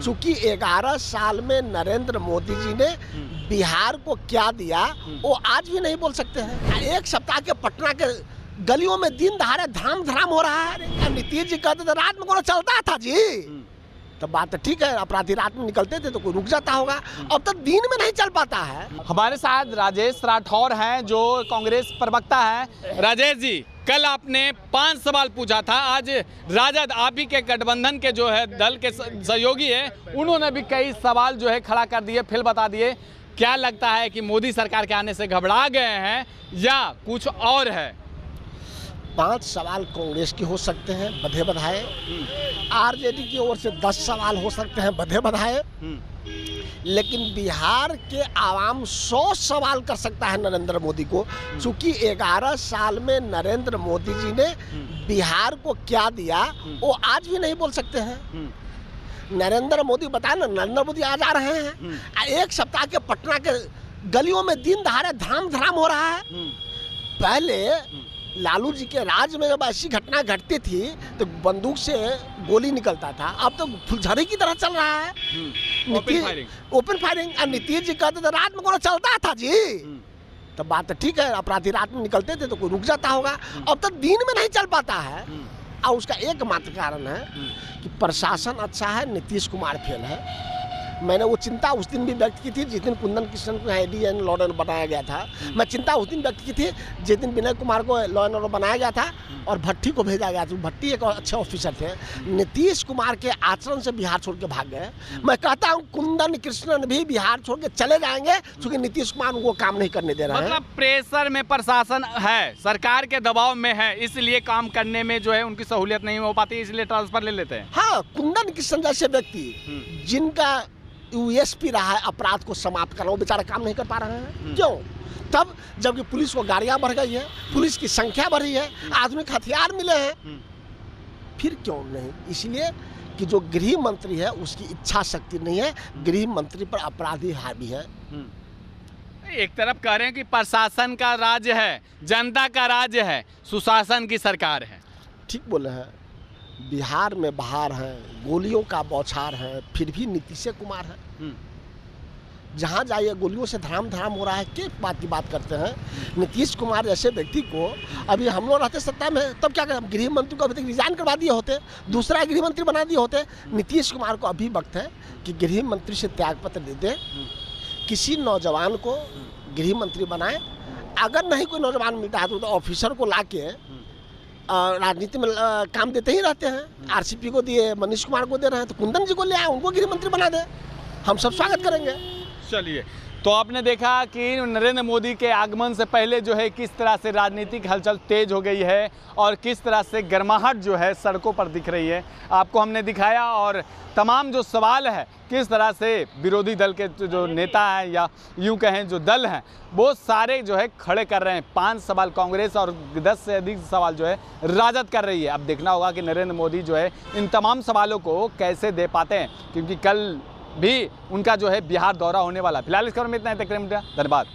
चूंकि 11 साल में नरेंद्र मोदी जी ने बिहार को क्या दिया वो आज भी नहीं बोल सकते हैं। एक सप्ताह के पटना के गलियों में दिन दहाड़े धड़ाम धड़ाम हो रहा है। नीतीश जी कहते थे रात में कौन चलता था जी, तो बात तो ठीक है, अपराधी रात में निकलते थे तो कोई रुक जाता होगा, अब तो दिन में नहीं चल पाता है। हमारे साथ राजेश राठौर हैं जो कांग्रेस प्रवक्ता हैं। राजेश जी, कल आपने 5 सवाल पूछा था, आज राजद आप ही के गठबंधन के जो है दल के सहयोगी है, उन्होंने भी कई सवाल जो है खड़ा कर दिए, फिर बता दिए। क्या लगता है कि मोदी सरकार के आने से घबरा गए हैं या कुछ और है? 5 सवाल कांग्रेस की हो सकते हैं, बधे बधाए। आरजेडी की ओर से 10 सवाल हो सकते हैं, बधे बधाए। लेकिन बिहार के आवाम 100 सवाल कर सकता है नरेंद्र मोदी को, चूंकि 11 साल में नरेंद्र मोदी जी ने बिहार को क्या दिया वो आज भी नहीं बोल सकते हैं। नरेंद्र मोदी बताए ना, नरेंद्र मोदी आज आ रहे हैं। एक सप्ताह के पटना के गलियों में दिन दहाड़े धड़ाम धड़ाम हो रहा है। पहले लालू जी के राज में जब ऐसी घटना घटती थी तो बंदूक से गोली निकलता था, अब तो फुलझड़ी की तरह चल रहा है। Open firing. और नीतीश जी कहते थे रात में कौन चलता था जी, तो बात तो ठीक है, अपराधी रात में निकलते थे तो कोई रुक जाता होगा, अब तो दिन में नहीं चल पाता है। और उसका एकमात्र कारण है कि प्रशासन अच्छा है, नीतीश कुमार फेल है। मैंने वो चिंता उस दिन भी व्यक्त की थी जिस दिन कुंदन कृष्णन को ID and law and order बनाया गया था। मैं चिंता उस दिन व्यक्त की थी जिस दिन विनय कुमार को लॉ एंड ऑर्डर बनाया गया था और भट्टी को भेजा गया था। भट्टी एक अच्छे ऑफिसर थे। नीतीश कुमार के आचरण से बिहार छोड़ के भाग गए। मैं कहता हूँ कुंदन कृष्णन भी बिहार छोड़ के चले जाएंगे क्योंकि नीतीश कुमार उनको काम नहीं करने दे रहे हैं। मतलब प्रेशर में प्रशासन है, सरकार के दबाव में है, इसलिए काम करने में जो है उनकी सहूलियत नहीं हो पाती, इसलिए ट्रांसफर ले लेते हैं। हाँ, कुंदन कृष्णन जैसे व्यक्ति जिनका यूएसपी रहा है अपराध को समाप्त करना, वो बेचारा काम नहीं कर पा रहे हैं। क्यों? तब जबकि पुलिस को गाड़ियां बढ़ गई है, पुलिस की संख्या बढ़ी है, आधुनिक हथियार मिले हैं, फिर क्यों नहीं? इसलिए कि जो गृह मंत्री है उसकी इच्छा शक्ति नहीं है, गृह मंत्री पर अपराधी हावी है। एक तरफ कह रहे हैं कि प्रशासन का राज है, जनता का राज है, सुशासन की सरकार है। ठीक बोले हैं। बिहार में बाहर है, गोलियों का बौछार है, फिर भी नीतीश कुमार है। जहाँ जाइए गोलियों से धड़ाम धड़ाम हो रहा है। किस बात की बात करते हैं? नीतीश कुमार जैसे व्यक्ति को अभी हम लोग रहते सत्ता में तब क्या करें, गृह मंत्री को अभी तक रिजाइन करवा दिए होते, दूसरा गृह मंत्री बना दिए होते। नीतीश कुमार को अभी वक्त है कि गृह मंत्री से त्यागपत्र दे दे, किसी नौजवान को गृह मंत्री बनाए। अगर नहीं कोई नौजवान मिलता है तो ऑफिसर को ला के राजनीति में काम देते ही रहते हैं। आरसीपी को दिए, मनीष कुमार को दे रहे हैं, तो कुंदन जी को ले आए, उनको गृह मंत्री बना दे, हम सब स्वागत करेंगे। चलिए, तो आपने देखा कि नरेंद्र मोदी के आगमन से पहले जो है किस तरह से राजनीतिक हलचल तेज हो गई है और किस तरह से गर्माहट जो है सड़कों पर दिख रही है, आपको हमने दिखाया। और तमाम जो सवाल है किस तरह से विरोधी दल के जो नेता हैं या यूं कहें जो दल हैं वो सारे जो है खड़े कर रहे हैं। 5 सवाल कांग्रेस और 10 से अधिक सवाल जो है राजद कर रही है। अब देखना होगा कि नरेंद्र मोदी जो है इन तमाम सवालों को कैसे दे पाते हैं, क्योंकि कल भी उनका जो है बिहार दौरा होने वाला। फिलहाल इस खबर में इतना ही। धन्यवाद।